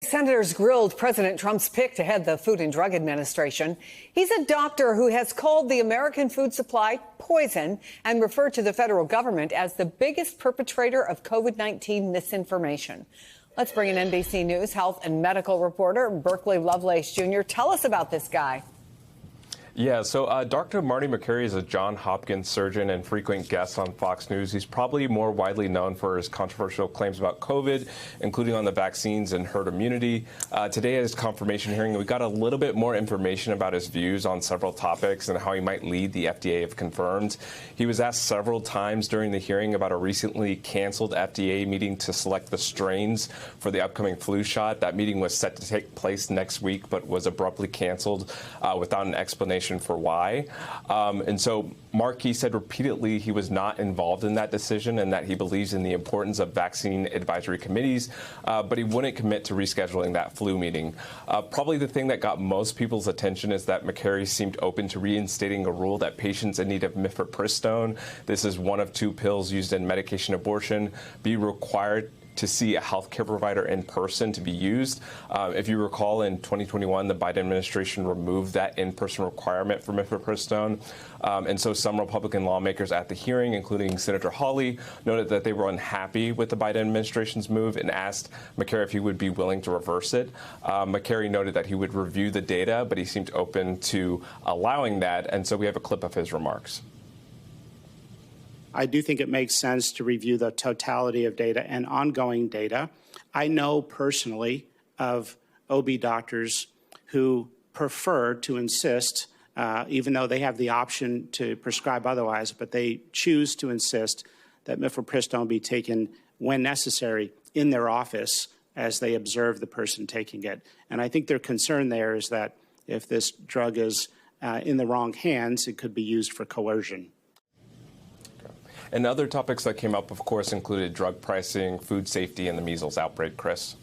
Senators grilled President Trump's pick to head the Food and Drug Administration. He's a doctor who has called the American food supply poison and referred to the federal government as the biggest perpetrator of COVID-19 misinformation. Let's bring in NBC News health and medical reporter Berkeley Lovelace Jr. Tell us about this guy. Yeah, so Dr. Marty Makary is a Johns Hopkins surgeon and frequent guest on Fox News. He's probably more widely known for his controversial claims about COVID, including on the vaccines and herd immunity. Today at his confirmation hearing, we got a little bit more information about his views on several topics and how he might lead the FDA if confirmed. He was asked several times during the hearing about a recently canceled FDA meeting to select the strains for the upcoming flu shot. That meeting was set to take place next week, but was abruptly canceled without an explanation for why. And so Markey said repeatedly he was not involved in that decision and that he believes in the importance of vaccine advisory committees, but he wouldn't commit to rescheduling that flu meeting. Probably the thing that got most people's attention is that Makary seemed open to reinstating a rule that patients in need of mifepristone, this is one of two pills used in medication abortion, be required to see a healthcare provider in person to be used. If you recall, in 2021, the Biden administration removed that in-person requirement for mifepristone. And so some Republican lawmakers at the hearing, including Senator Hawley, noted that they were unhappy with the Biden administration's move and asked Makary if he would be willing to reverse it. Makary noted that he would review the data, but he seemed open to allowing that. And so we have a clip of his remarks. I do think it makes sense to review the totality of data and ongoing data. I know personally of OB doctors who prefer to insist, even though they have the option to prescribe otherwise, but they choose to insist that mifepristone be taken when necessary in their office as they observe the person taking it. And I think their concern there is that if this drug is in the wrong hands, it could be used for coercion. And other topics that came up, of course, included drug pricing, food safety, and the measles outbreak. Chris.